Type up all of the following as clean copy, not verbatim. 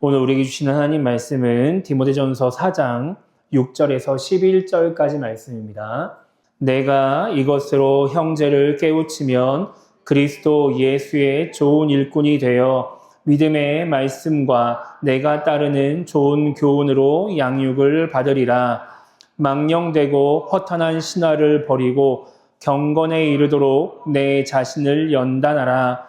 오늘 우리에게 주시는 하나님 말씀은 디모데전서 4장 6절에서 11절까지 말씀입니다. 내가 이것으로 형제를 깨우치면 그리스도 예수의 좋은 일꾼이 되어 믿음의 말씀과 내가 따르는 좋은 교훈으로 양육을 받으리라. 망령되고 허탄한 신화를 버리고 경건에 이르도록 내 자신을 연단하라.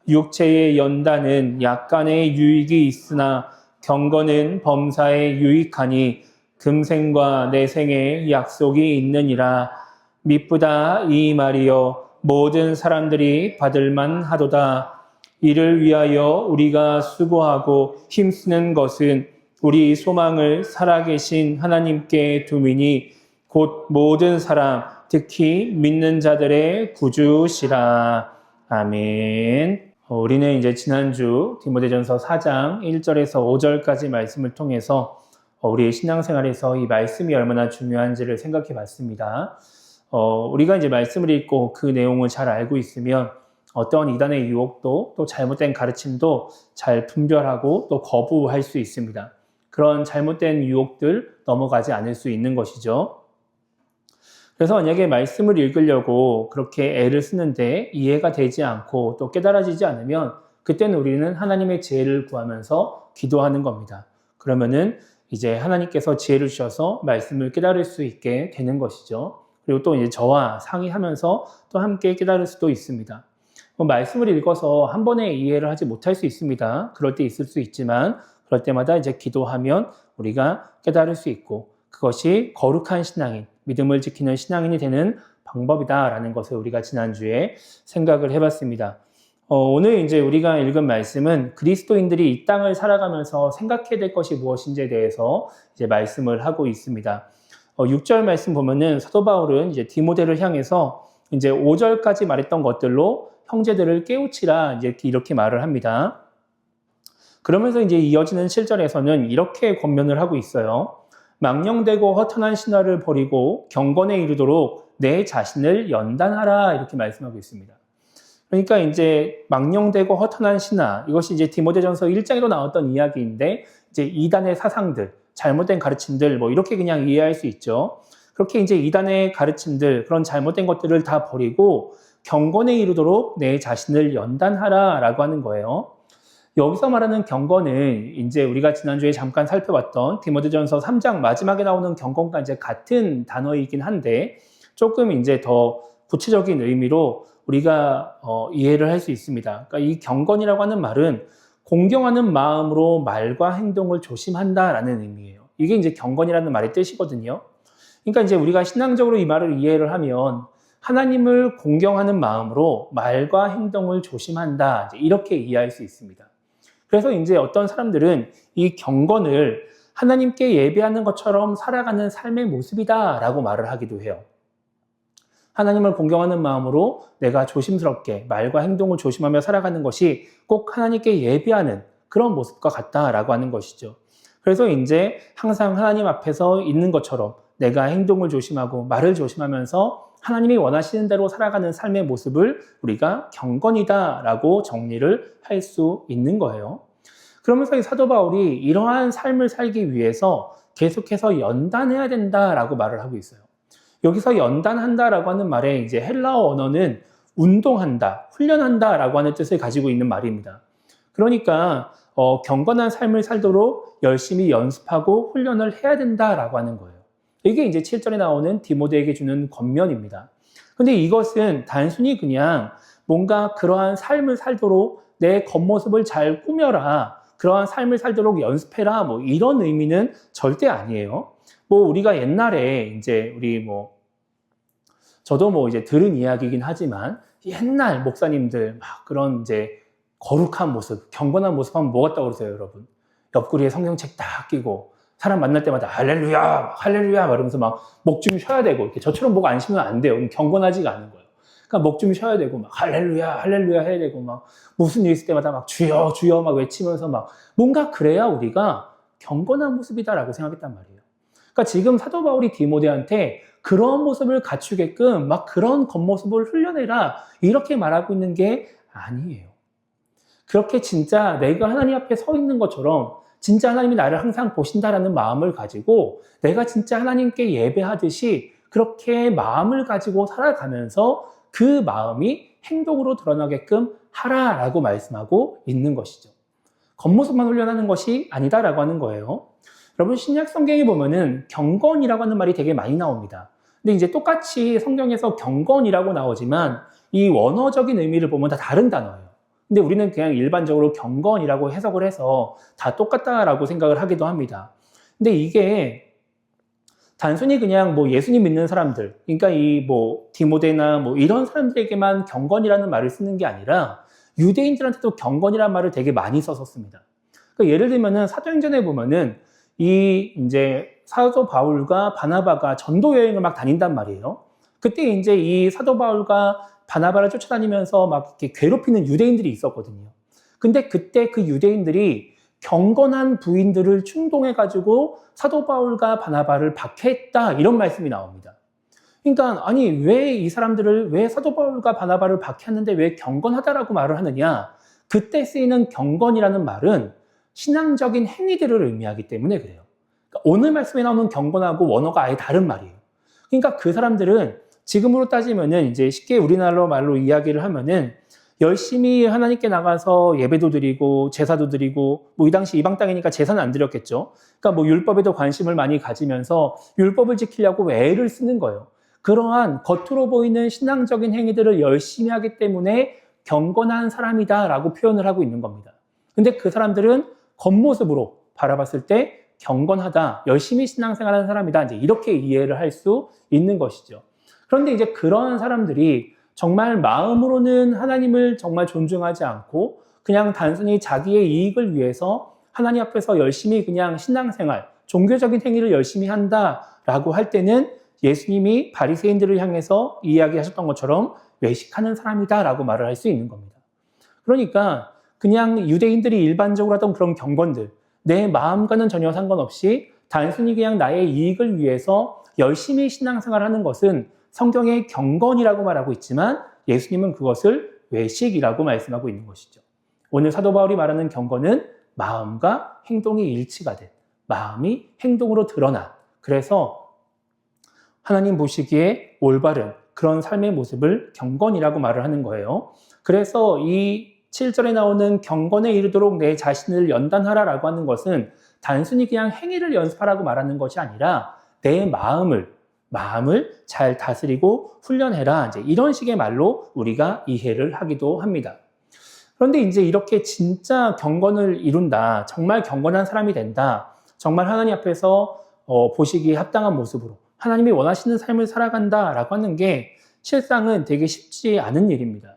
육체의 연단은 약간의 유익이 있으나 경건은 범사에 유익하니 금생과 내생에 약속이 있느니라. 미쁘다 이 말이여 모든 사람들이 받을만 하도다. 이를 위하여 우리가 수고하고 힘쓰는 것은 우리 소망을 살아계신 하나님께 두미니 곧 모든 사람 특히 믿는 자들의 구주시라. 아멘. 우리는 이제 지난주 디모데전서 4장 1절에서 5절까지 말씀을 통해서 우리의 신앙생활에서 이 말씀이 얼마나 중요한지를 생각해 봤습니다. 우리가 이제 말씀을 읽고 그 내용을 잘 알고 있으면 어떤 이단의 유혹도 또 잘못된 가르침도 잘 분별하고 또 거부할 수 있습니다. 그런 잘못된 유혹들 넘어가지 않을 수 있는 것이죠. 그래서 만약에 말씀을 읽으려고 그렇게 애를 쓰는데 이해가 되지 않고 또 깨달아지지 않으면 그때는 우리는 하나님의 지혜를 구하면서 기도하는 겁니다. 그러면은 이제 하나님께서 지혜를 주셔서 말씀을 깨달을 수 있게 되는 것이죠. 그리고 또 이제 저와 상의하면서 또 함께 깨달을 수도 있습니다. 말씀을 읽어서 한 번에 이해를 하지 못할 수 있습니다. 그럴 때 있을 수 있지만 그럴 때마다 이제 기도하면 우리가 깨달을 수 있고 그것이 거룩한 신앙인, 믿음을 지키는 신앙인이 되는 방법이다라는 것을 우리가 지난주에 생각을 해봤습니다. 오늘 이제 우리가 읽은 말씀은 그리스도인들이 이 땅을 살아가면서 생각해야 될 것이 무엇인지에 대해서 이제 말씀을 하고 있습니다. 6절 말씀 보면은 사도 바울은 이제 디모데를 향해서 이제 5절까지 말했던 것들로 형제들을 깨우치라 이렇게 말을 합니다. 그러면서 이제 이어지는 7절에서는 이렇게 권면을 하고 있어요. 망령되고 허탄한 신화를 버리고 경건에 이르도록 내 자신을 연단하라 이렇게 말씀하고 있습니다. 그러니까 이제 망령되고 허탄한 신화 이것이 이제 디모데전서 1장에도 나왔던 이야기인데 이제 이단의 사상들, 잘못된 가르침들 뭐 이렇게 그냥 이해할 수 있죠. 그렇게 이제 이단의 가르침들 그런 잘못된 것들을 다 버리고 경건에 이르도록 내 자신을 연단하라라고 하는 거예요. 여기서 말하는 경건은 이제 우리가 지난주에 잠깐 살펴봤던 디모데전서 3장 마지막에 나오는 경건과 이제 같은 단어이긴 한데 조금 이제 더 구체적인 의미로 우리가 이해를 할 수 있습니다. 그러니까 이 경건이라고 하는 말은 공경하는 마음으로 말과 행동을 조심한다라는 의미예요. 이게 이제 경건이라는 말의 뜻이거든요. 그러니까 이제 우리가 신앙적으로 이 말을 이해를 하면 하나님을 공경하는 마음으로 말과 행동을 조심한다 이렇게 이해할 수 있습니다. 그래서 이제 어떤 사람들은 이 경건을 하나님께 예배하는 것처럼 살아가는 삶의 모습이다라고 말을 하기도 해요. 하나님을 공경하는 마음으로 내가 조심스럽게 말과 행동을 조심하며 살아가는 것이 꼭 하나님께 예배하는 그런 모습과 같다라고 하는 것이죠. 그래서 이제 항상 하나님 앞에서 있는 것처럼 내가 행동을 조심하고 말을 조심하면서 하나님이 원하시는 대로 살아가는 삶의 모습을 우리가 경건이다라고 정리를 할 수 있는 거예요. 그러면서 이 사도 바울이 이러한 삶을 살기 위해서 계속해서 연단해야 된다라고 말을 하고 있어요. 여기서 연단한다라고 하는 말에 이제 헬라어 언어는 운동한다, 훈련한다라고 하는 뜻을 가지고 있는 말입니다. 그러니까 경건한 삶을 살도록 열심히 연습하고 훈련을 해야 된다라고 하는 거예요. 이게 이제 7절에 나오는 디모데에게 주는 권면입니다. 근데 이것은 단순히 그냥 뭔가 그러한 삶을 살도록 내 겉모습을 잘 꾸며라, 그러한 삶을 살도록 연습해라, 뭐 이런 의미는 절대 아니에요. 뭐 우리가 옛날에 이제 저도 이제 들은 이야기이긴 하지만 옛날 목사님들 막 그런 이제 거룩한 모습, 경건한 모습 하면 뭐 같다고 그러세요, 여러분? 옆구리에 성경책 딱 끼고 사람 만날 때마다 할렐루야, 할렐루야 말하면서 막 목 좀 쉬어야 되고 이렇게 저처럼 목 안 쉬면 안 돼요. 경건하지가 않은 거예요. 그러니까 목 좀 쉬어야 되고 막 할렐루야, 할렐루야 해야 되고 막 무슨 일 있을 때마다 막 주여, 주여 막 외치면서 막 뭔가 그래야 우리가 경건한 모습이다라고 생각했단 말이에요. 그러니까 지금 사도 바울이 디모데한테 그런 모습을 갖추게끔 막 그런 겉모습을 훈련해라 이렇게 말하고 있는 게 아니에요. 그렇게 진짜 내가 하나님 앞에 서 있는 것처럼 진짜 하나님이 나를 항상 보신다라는 마음을 가지고 내가 진짜 하나님께 예배하듯이 그렇게 마음을 가지고 살아가면서 그 마음이 행동으로 드러나게끔 하라라고 말씀하고 있는 것이죠. 겉모습만 훈련하는 것이 아니다라고 하는 거예요. 여러분, 신약 성경에 보면은 경건이라고 하는 말이 되게 많이 나옵니다. 근데 이제 똑같이 성경에서 경건이라고 나오지만 이 원어적인 의미를 보면 다 다른 단어예요. 근데 우리는 그냥 일반적으로 경건이라고 해석을 해서 다 똑같다라고 생각을 하기도 합니다. 근데 이게 단순히 그냥 뭐 예수님 믿는 사람들, 그러니까 이 뭐 디모데나 뭐 이런 사람들에게만 경건이라는 말을 쓰는 게 아니라 유대인들한테도 경건이라는 말을 되게 많이 썼었습니다. 그러니까 예를 들면은 사도행전에 보면은 이 이제 사도 바울과 바나바가 전도 여행을 막 다닌단 말이에요. 그때 이제 이 사도 바울과 바나바를 쫓아다니면서 막 이렇게 괴롭히는 유대인들이 있었거든요. 근데 그때 그 유대인들이 경건한 부인들을 충동해가지고 사도 바울과 바나바를 박해했다, 이런 말씀이 나옵니다. 그러니까 아니 왜 이 사람들을, 왜 사도 바울과 바나바를 박해했는데 왜 경건하다라고 말을 하느냐? 그때 쓰이는 경건이라는 말은 신앙적인 행위들을 의미하기 때문에 그래요. 그러니까 오늘 말씀에 나오는 경건하고 원어가 아예 다른 말이에요. 그러니까 그 사람들은 지금으로 따지면은 이제 쉽게 우리나라 말로 이야기를 하면은 열심히 하나님께 나가서 예배도 드리고 제사도 드리고, 뭐 이 당시 이방 땅이니까 제사는 안 드렸겠죠. 그러니까 뭐 율법에도 관심을 많이 가지면서 율법을 지키려고 애를 쓰는 거예요. 그러한 겉으로 보이는 신앙적인 행위들을 열심히 하기 때문에 경건한 사람이다라고 표현을 하고 있는 겁니다. 근데 그 사람들은 겉모습으로 바라봤을 때 경건하다, 열심히 신앙생활하는 사람이다, 이제 이렇게 이해를 할 수 있는 것이죠. 그런데 이제 그런 사람들이 정말 마음으로는 하나님을 정말 존중하지 않고 그냥 단순히 자기의 이익을 위해서 하나님 앞에서 열심히 그냥 신앙생활, 종교적인 행위를 열심히 한다라고 할 때는 예수님이 바리새인들을 향해서 이야기하셨던 것처럼 외식하는 사람이다라고 말을 할 수 있는 겁니다. 그러니까 그냥 유대인들이 일반적으로 하던 그런 경건들, 내 마음과는 전혀 상관없이 단순히 그냥 나의 이익을 위해서 열심히 신앙생활하는 것은 성경의 경건이라고 말하고 있지만 예수님은 그것을 외식이라고 말씀하고 있는 것이죠. 오늘 사도 바울이 말하는 경건은 마음과 행동이 일치가 된, 마음이 행동으로 드러나, 그래서 하나님 보시기에 올바른 그런 삶의 모습을 경건이라고 말을 하는 거예요. 그래서 이 7절에 나오는 경건에 이르도록 내 자신을 연단하라라고 하는 것은 단순히 그냥 행위를 연습하라고 말하는 것이 아니라 내 마음을 잘 다스리고 훈련해라, 이제 이런 식의 말로 우리가 이해를 하기도 합니다. 그런데 이제 이렇게 진짜 경건을 이룬다, 정말 경건한 사람이 된다, 정말 하나님 앞에서 보시기에 합당한 모습으로 하나님이 원하시는 삶을 살아간다라고 하는 게 실상은 되게 쉽지 않은 일입니다.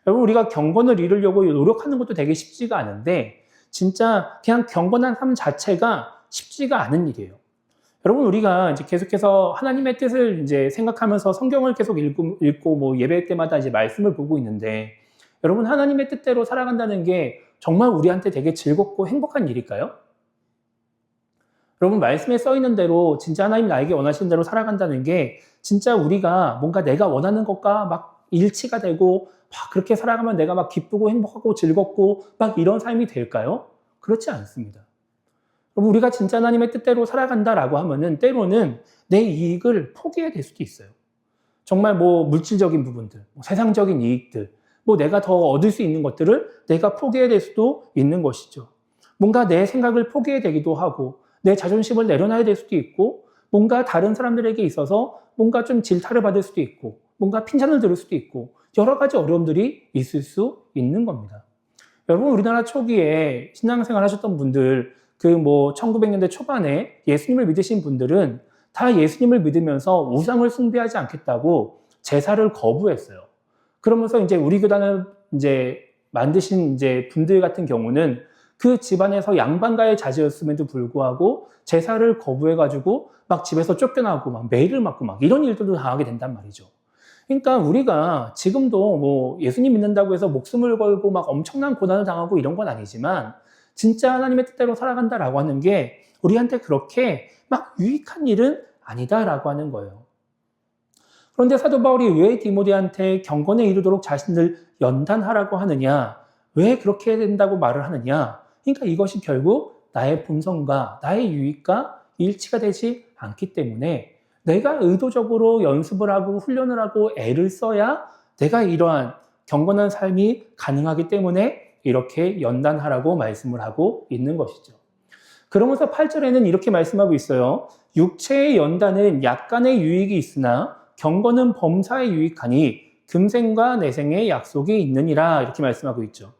여러분, 우리가 경건을 이루려고 노력하는 것도 되게 쉽지가 않은데 진짜 그냥 경건한 삶 자체가 쉽지가 않은 일이에요. 여러분, 우리가 이제 계속해서 하나님의 뜻을 이제 생각하면서 성경을 계속 읽고 뭐 예배 때마다 이제 말씀을 보고 있는데, 여러분, 하나님의 뜻대로 살아간다는 게 정말 우리한테 되게 즐겁고 행복한 일일까요? 여러분, 말씀에 써 있는 대로 진짜 하나님 나에게 원하시는 대로 살아간다는 게 진짜 우리가 뭔가 내가 원하는 것과 막 일치가 되고 막 그렇게 살아가면 내가 막 기쁘고 행복하고 즐겁고 막 이런 삶이 될까요? 그렇지 않습니다. 우리가 진짜 하나님의 뜻대로 살아간다라고 하면은 때로는 내 이익을 포기해야 될 수도 있어요. 정말 뭐 물질적인 부분들, 뭐 세상적인 이익들, 뭐 내가 더 얻을 수 있는 것들을 내가 포기해야 될 수도 있는 것이죠. 뭔가 내 생각을 포기해야 되기도 하고 내 자존심을 내려놔야 될 수도 있고, 뭔가 다른 사람들에게 있어서 뭔가 좀 질타를 받을 수도 있고, 뭔가 핀잔을 들을 수도 있고, 여러 가지 어려움들이 있을 수 있는 겁니다. 여러분, 우리나라 초기에 신앙생활 하셨던 분들, 그 뭐 1900년대 초반에 예수님을 믿으신 분들은 다 예수님을 믿으면서 우상을 숭배하지 않겠다고 제사를 거부했어요. 그러면서 이제 우리 교단을 이제 만드신 이제 분들 같은 경우는 그 집안에서 양반가의 자제였음에도 불구하고 제사를 거부해가지고 막 집에서 쫓겨나고 막 매를 맞고 막 이런 일들도 당하게 된단 말이죠. 그러니까 우리가 지금도 뭐 예수님 믿는다고 해서 목숨을 걸고 막 엄청난 고난을 당하고 이런 건 아니지만 진짜 하나님의 뜻대로 살아간다라고 하는 게 우리한테 그렇게 막 유익한 일은 아니다라고 하는 거예요. 그런데 사도 바울이 왜 디모데한테 경건에 이르도록 자신을 연단하라고 하느냐, 왜 그렇게 해야 된다고 말을 하느냐, 그러니까 이것이 결국 나의 본성과 나의 유익과 일치가 되지 않기 때문에 내가 의도적으로 연습을 하고 훈련을 하고 애를 써야 내가 이러한 경건한 삶이 가능하기 때문에 이렇게 연단하라고 말씀을 하고 있는 것이죠. 그러면서 8절에는 이렇게 말씀하고 있어요. 육체의 연단은 약간의 유익이 있으나 경건은 범사에 유익하니 금생과 내생의 약속이 있느니라 이렇게 말씀하고 있죠.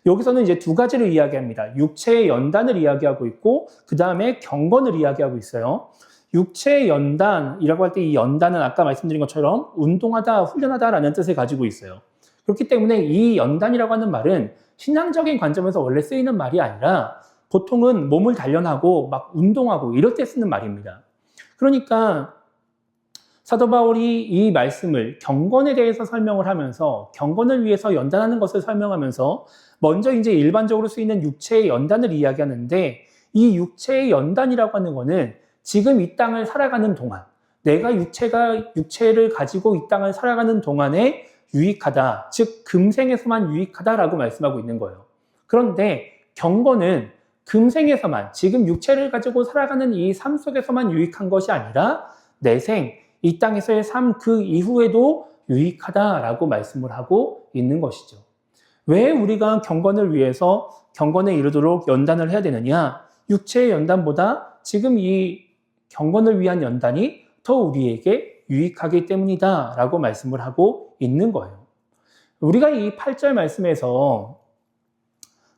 여기서는 이제 두 가지를 이야기합니다. 육체의 연단을 이야기하고 있고 그 다음에 경건을 이야기하고 있어요. 육체의 연단이라고 할 때 이 연단은 아까 말씀드린 것처럼 운동하다, 훈련하다라는 뜻을 가지고 있어요. 그렇기 때문에 이 연단이라고 하는 말은 신앙적인 관점에서 원래 쓰이는 말이 아니라 보통은 몸을 단련하고 막 운동하고 이럴 때 쓰는 말입니다. 그러니까 사도 바울이 이 말씀을 경건에 대해서 설명을 하면서 경건을 위해서 연단하는 것을 설명하면서 먼저 이제 일반적으로 쓰이는 육체의 연단을 이야기하는데 이 육체의 연단이라고 하는 거는 지금 이 땅을 살아가는 동안 내가 육체를 가지고 이 땅을 살아가는 동안에 유익하다, 즉 금생에서만 유익하다라고 말씀하고 있는 거예요. 그런데 경건은 금생에서만 지금 육체를 가지고 살아가는 이 삶 속에서만 유익한 것이 아니라 내생, 이 땅에서의 삶 그 이후에도 유익하다라고 말씀을 하고 있는 것이죠. 왜 우리가 경건을 위해서 경건에 이르도록 연단을 해야 되느냐? 육체의 연단보다 지금 이 경건을 위한 연단이 더 우리에게 유익하기 때문이다라고 말씀을 하고 있는 거예요. 우리가 이 8절 말씀에서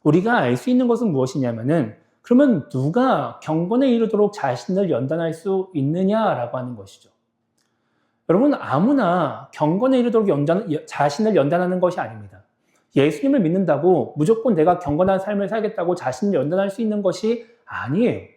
우리가 알 수 있는 것은 무엇이냐면은 그러면 누가 경건에 이르도록 자신을 연단할 수 있느냐라고 하는 것이죠. 여러분 아무나 경건에 이르도록 자신을 연단하는 것이 아닙니다. 예수님을 믿는다고 무조건 내가 경건한 삶을 살겠다고 자신을 연단할 수 있는 것이 아니에요.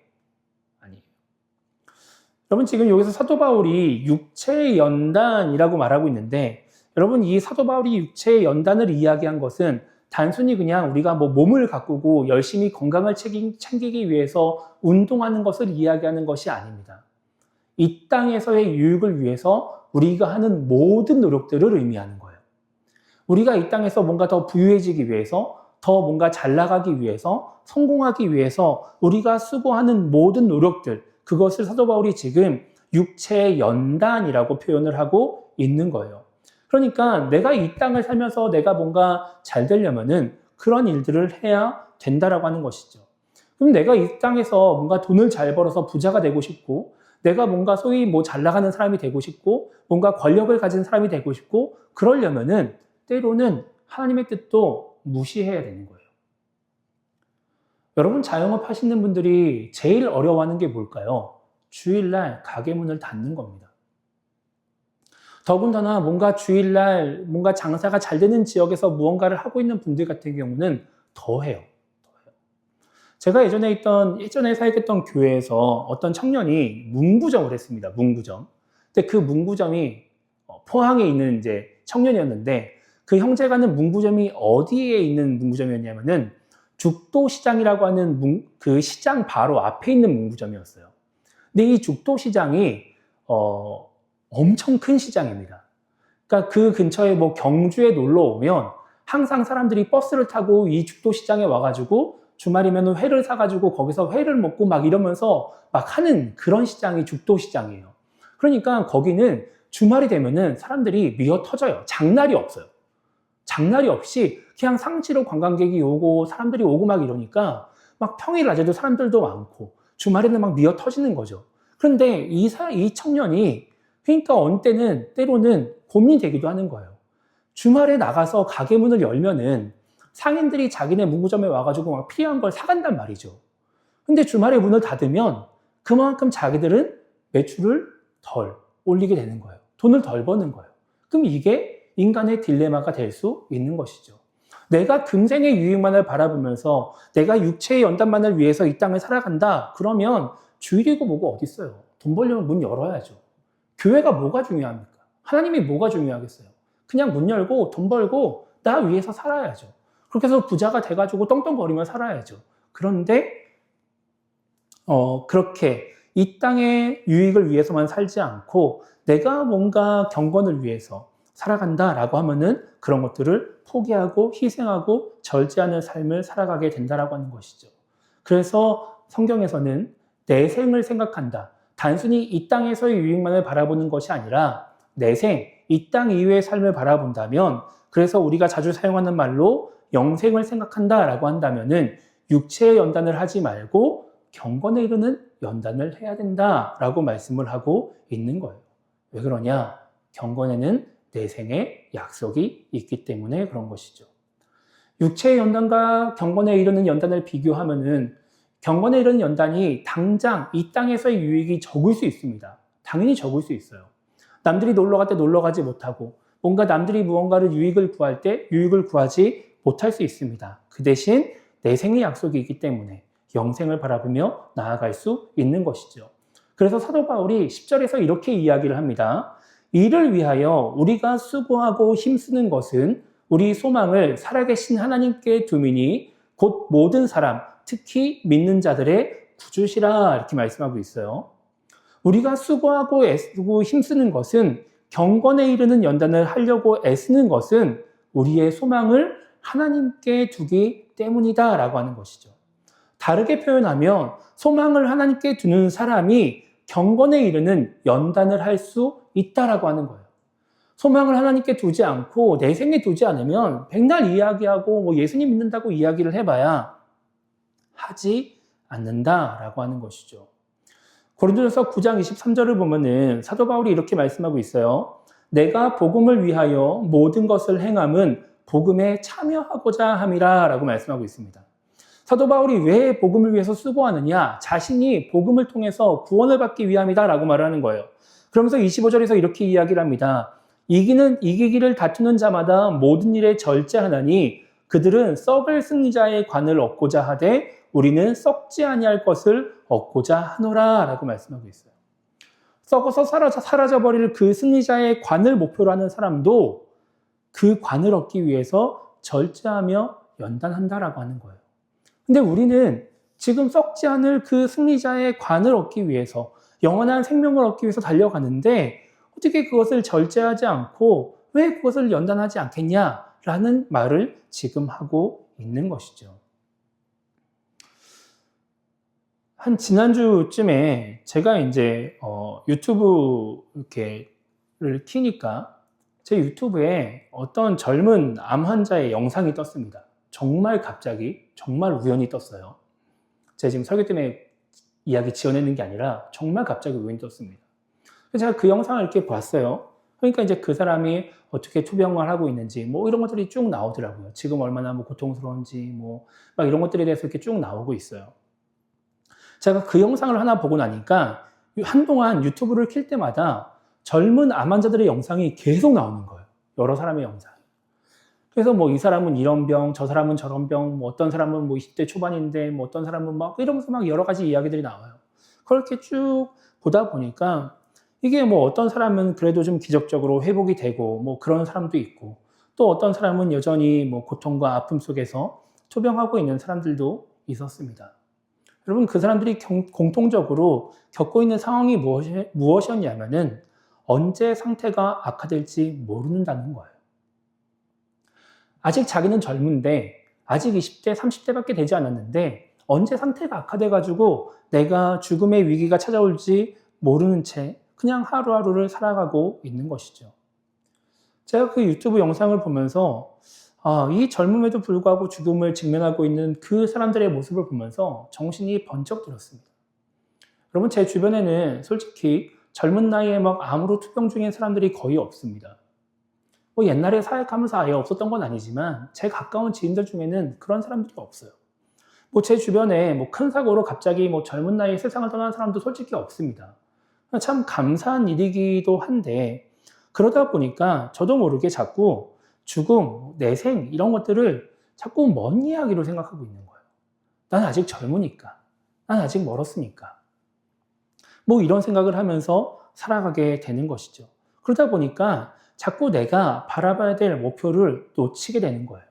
여러분 지금 여기서 사도 바울이 육체의 연단이라고 말하고 있는데 여러분 이 사도 바울이 육체의 연단을 이야기한 것은 단순히 그냥 우리가 뭐 몸을 가꾸고 열심히 건강을 챙기기 위해서 운동하는 것을 이야기하는 것이 아닙니다. 이 땅에서의 유익을 위해서 우리가 하는 모든 노력들을 의미하는 거예요. 우리가 이 땅에서 뭔가 더 부유해지기 위해서 더 뭔가 잘 나가기 위해서 성공하기 위해서 우리가 수고하는 모든 노력들 그것을 사도 바울이 지금 육체의 연단이라고 표현을 하고 있는 거예요. 그러니까 내가 이 땅을 살면서 내가 뭔가 잘 되려면은 그런 일들을 해야 된다라고 하는 것이죠. 그럼 내가 이 땅에서 뭔가 돈을 잘 벌어서 부자가 되고 싶고 내가 뭔가 소위 뭐 잘 나가는 사람이 되고 싶고 뭔가 권력을 가진 사람이 되고 싶고 그러려면은 때로는 하나님의 뜻도 무시해야 되는 거예요. 여러분 자영업 하시는 분들이 제일 어려워하는 게 뭘까요? 주일날 가게 문을 닫는 겁니다. 더군다나 뭔가 주일날 뭔가 장사가 잘 되는 지역에서 무언가를 하고 있는 분들 같은 경우는 더 해요. 제가 예전에 사역했던 교회에서 어떤 청년이 문구점을 했습니다. 문구점. 근데 그 문구점이 포항에 있는 이제 청년이었는데 그 형제가는 문구점이 어디에 있는 문구점이었냐면은 죽도시장이라고 하는 그 시장 바로 앞에 있는 문구점이었어요. 근데 이 죽도시장이 엄청 큰 시장입니다. 그러니까 그 근처에 뭐 경주에 놀러 오면 항상 사람들이 버스를 타고 이 죽도시장에 와가지고 주말이면 회를 사가지고 거기서 회를 먹고 막 이러면서 막 하는 그런 시장이 죽도시장이에요. 그러니까 거기는 주말이 되면은 사람들이 미어 터져요. 장날이 없어요. 장날이 없이 그냥 상시로 관광객이 오고 사람들이 오고 막 이러니까 막 평일 낮에도 사람들도 많고 주말에는 막 미어 터지는 거죠. 그런데 이 청년이 그러니까 어느 때로는 고민이 되기도 하는 거예요. 주말에 나가서 가게 문을 열면은 상인들이 자기네 문구점에 와가지고 막 필요한 걸 사간단 말이죠. 근데 주말에 문을 닫으면 그만큼 자기들은 매출을 덜 올리게 되는 거예요. 돈을 덜 버는 거예요. 그럼 이게 인간의 딜레마가 될 수 있는 것이죠. 내가 금생의 유익만을 바라보면서 내가 육체의 연단만을 위해서 이 땅을 살아간다. 그러면 주일이고 뭐고 어디 있어요. 돈 벌려면 문 열어야죠. 교회가 뭐가 중요합니까? 하나님이 뭐가 중요하겠어요? 그냥 문 열고 돈 벌고 나 위해서 살아야죠. 그렇게 해서 부자가 돼가지고 떵떵거리며 살아야죠. 그런데 그렇게 이 땅의 유익을 위해서만 살지 않고 내가 뭔가 경건을 위해서 살아간다라고 하면은 그런 것들을 포기하고 희생하고 절제하는 삶을 살아가게 된다라고 하는 것이죠. 그래서 성경에서는 내 생을 생각한다. 단순히 이 땅에서의 유익만을 바라보는 것이 아니라 내 생, 이 땅 이후의 삶을 바라본다면, 그래서 우리가 자주 사용하는 말로 영생을 생각한다라고 한다면은 육체의 연단을 하지 말고 경건에 이르는 연단을 해야 된다라고 말씀을 하고 있는 거예요. 왜 그러냐? 경건에는 내 생의 약속이 있기 때문에 그런 것이죠. 육체의 연단과 경건에 이르는 연단을 비교하면은 경건에 이르는 연단이 당장 이 땅에서의 유익이 적을 수 있습니다. 당연히 적을 수 있어요. 남들이 놀러 갈 때 놀러 가지 못하고, 뭔가 남들이 무언가를 유익을 구할 때 유익을 구하지 못할 수 있습니다. 그 대신 내 생의 약속이 있기 때문에 영생을 바라보며 나아갈 수 있는 것이죠. 그래서 사도 바울이 10절에서 이렇게 이야기를 합니다. 이를 위하여 우리가 수고하고 힘쓰는 것은 우리 소망을 살아계신 하나님께 두미니 곧 모든 사람, 특히 믿는 자들의 구주시라, 이렇게 말씀하고 있어요. 우리가 수고하고 애쓰고 힘쓰는 것은, 경건에 이르는 연단을 하려고 애쓰는 것은 우리의 소망을 하나님께 두기 때문이다 라고 하는 것이죠. 다르게 표현하면 소망을 하나님께 두는 사람이 경건에 이르는 연단을 할 수 있다라고 하는 거예요. 소망을 하나님께 두지 않고 내 생에 두지 않으면 백날 이야기하고 뭐 예수님 믿는다고 이야기를 해봐야 하지 않는다라고 하는 것이죠. 고린도전서 9장 23절을 보면은 사도 바울이 이렇게 말씀하고 있어요. 내가 복음을 위하여 모든 것을 행함은 복음에 참여하고자 함이라 라고 말씀하고 있습니다. 사도 바울이 왜 복음을 위해서 수고하느냐? 자신이 복음을 통해서 구원을 받기 위함이다 라고 말하는 거예요. 그러면서 25절에서 이렇게 이야기를 합니다. 이기기를 다투는 자마다 모든 일에 절제하나니 그들은 썩을 승리자의 관을 얻고자 하되 우리는 썩지 아니할 것을 얻고자 하노라 라고 말씀하고 있어요. 썩어서 사라져버릴 그 승리자의 관을 목표로 하는 사람도 그 관을 얻기 위해서 절제하며 연단한다라고 하는 거예요. 근데 우리는 지금 썩지 않을 그 승리자의 관을 얻기 위해서, 영원한 생명을 얻기 위해서 달려가는데 어떻게 그것을 절제하지 않고 왜 그것을 연단하지 않겠냐라는 말을 지금 하고 있는 것이죠. 한 지난주쯤에 제가 이제 유튜브 이렇게를 키니까 제 유튜브에 어떤 젊은 암 환자의 영상이 떴습니다. 정말 갑자기, 정말 우연히 떴어요. 제가 지금 설교 때문에 이야기 지어내는 게 아니라 정말 갑자기 우연히 떴습니다. 그래서 제가 그 영상을 이렇게 봤어요. 그러니까 이제 그 사람이 어떻게 투병을 하고 있는지 뭐 이런 것들이 쭉 나오더라고요. 지금 얼마나 뭐 고통스러운지 뭐 막 이런 것들에 대해서 이렇게 쭉 나오고 있어요. 제가 그 영상을 하나 보고 나니까 한동안 유튜브를 킬 때마다 젊은 암 환자들의 영상이 계속 나오는 거예요. 여러 사람의 영상. 그래서 뭐 이 사람은 이런 병, 저 사람은 저런 병, 뭐 어떤 사람은 뭐 20대 초반인데 뭐 어떤 사람은 막 이러면서 막 여러 가지 이야기들이 나와요. 그렇게 쭉 보다 보니까 이게 뭐 어떤 사람은 그래도 좀 기적적으로 회복이 되고 뭐 그런 사람도 있고, 또 어떤 사람은 여전히 뭐 고통과 아픔 속에서 투병하고 있는 사람들도 있었습니다. 여러분, 그 사람들이 공통적으로 겪고 있는 상황이 무엇이었냐면은 언제 상태가 악화될지 모른다는 거예요. 아직 자기는 젊은데, 아직 20대, 30대밖에 되지 않았는데 언제 상태가 악화돼가지고 내가 죽음의 위기가 찾아올지 모르는 채 그냥 하루하루를 살아가고 있는 것이죠. 제가 그 유튜브 영상을 보면서 이 젊음에도 불구하고 죽음을 직면하고 있는 그 사람들의 모습을 보면서 정신이 번쩍 들었습니다. 여러분, 제 주변에는 솔직히 젊은 나이에 막 암으로 투병 중인 사람들이 거의 없습니다. 뭐 옛날에 사역하면서 아예 없었던 건 아니지만 제 가까운 지인들 중에는 그런 사람들이 없어요. 뭐 제 주변에 뭐 큰 사고로 갑자기 뭐 젊은 나이에 세상을 떠나는 사람도 솔직히 없습니다. 참 감사한 일이기도 한데, 그러다 보니까 저도 모르게 자꾸 죽음, 내생 이런 것들을 자꾸 먼 이야기로 생각하고 있는 거예요. 난 아직 젊으니까, 난 아직 멀었으니까, 뭐 이런 생각을 하면서 살아가게 되는 것이죠. 그러다 보니까 자꾸 내가 바라봐야 될 목표를 놓치게 되는 거예요.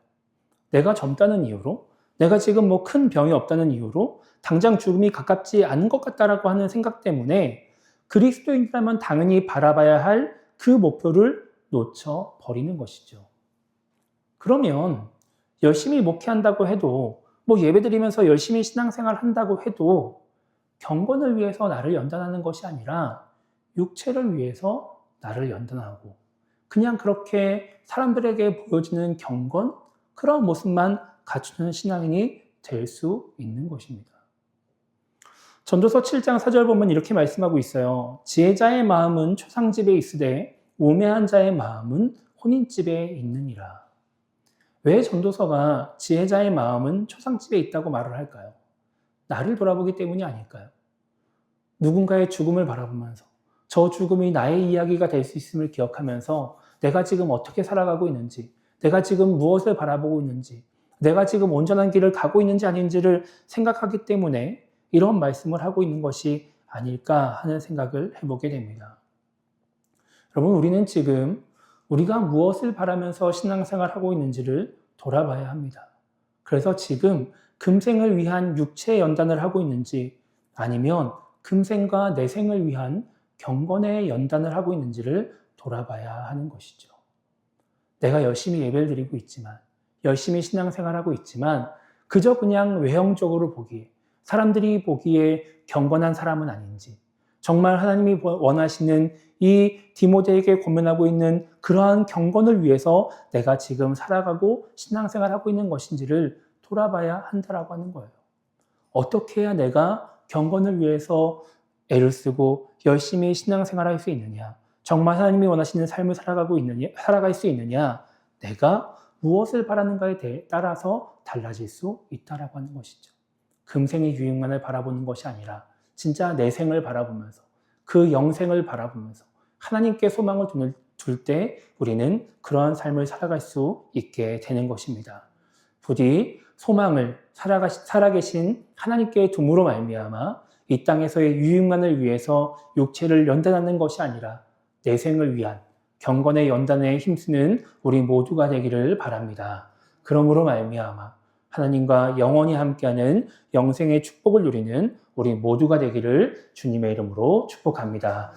내가 젊다는 이유로, 내가 지금 뭐 큰 병이 없다는 이유로 당장 죽음이 가깝지 않은 것 같다라고 하는 생각 때문에 그리스도인이라면 당연히 바라봐야 할 그 목표를 놓쳐버리는 것이죠. 그러면 열심히 목회한다고 해도, 뭐 예배드리면서 열심히 신앙생활 한다고 해도 경건을 위해서 나를 연단하는 것이 아니라 육체를 위해서 나를 연단하고 그냥 그렇게 사람들에게 보여지는 경건, 그런 모습만 갖추는 신앙인이 될 수 있는 것입니다. 전도서 7장 4절 보면 이렇게 말씀하고 있어요. 지혜자의 마음은 초상집에 있으되 우매한 자의 마음은 혼인집에 있느니라. 왜 전도서가 지혜자의 마음은 초상집에 있다고 말을 할까요? 나를 돌아보기 때문이 아닐까요? 누군가의 죽음을 바라보면서 저 죽음이 나의 이야기가 될 수 있음을 기억하면서 내가 지금 어떻게 살아가고 있는지, 내가 지금 무엇을 바라보고 있는지, 내가 지금 온전한 길을 가고 있는지 아닌지를 생각하기 때문에 이런 말씀을 하고 있는 것이 아닐까 하는 생각을 해보게 됩니다. 여러분, 우리는 지금 우리가 무엇을 바라면서 신앙생활을 하고 있는지를 돌아봐야 합니다. 그래서 지금 금생을 위한 육체의 연단을 하고 있는지 아니면 금생과 내생을 위한 경건의 연단을 하고 있는지를 돌아봐야 하는 것이죠. 내가 열심히 예배를 드리고 있지만, 열심히 신앙생활하고 있지만 그저 그냥 외형적으로 보기에, 사람들이 보기에 경건한 사람은 아닌지, 정말 하나님이 원하시는 이 디모데에게 고면하고 있는 그러한 경건을 위해서 내가 지금 살아가고 신앙생활하고 있는 것인지를 돌아봐야 한다라고 하는 거예요. 어떻게 해야 내가 경건을 위해서 애를 쓰고 열심히 신앙생활할 수 있느냐, 정말 하나님이 원하시는 삶을 살아갈 수 있느냐, 내가 무엇을 바라는가에 따라서 달라질 수 있다라고 하는 것이죠. 금생의 유익만을 바라보는 것이 아니라 진짜 내 생을 바라보면서 그 영생을 바라보면서 하나님께 소망을 둘 때 우리는 그러한 삶을 살아갈 수 있게 되는 것입니다. 부디 소망을 살아계신 하나님께 둠으로 말미암아 이 땅에서의 유익만을 위해서 육체를 연단하는 것이 아니라 내 생을 위한 경건의 연단에 힘쓰는 우리 모두가 되기를 바랍니다. 그러므로 말미암아 하나님과 영원히 함께하는 영생의 축복을 누리는 우리 모두가 되기를 주님의 이름으로 축복합니다.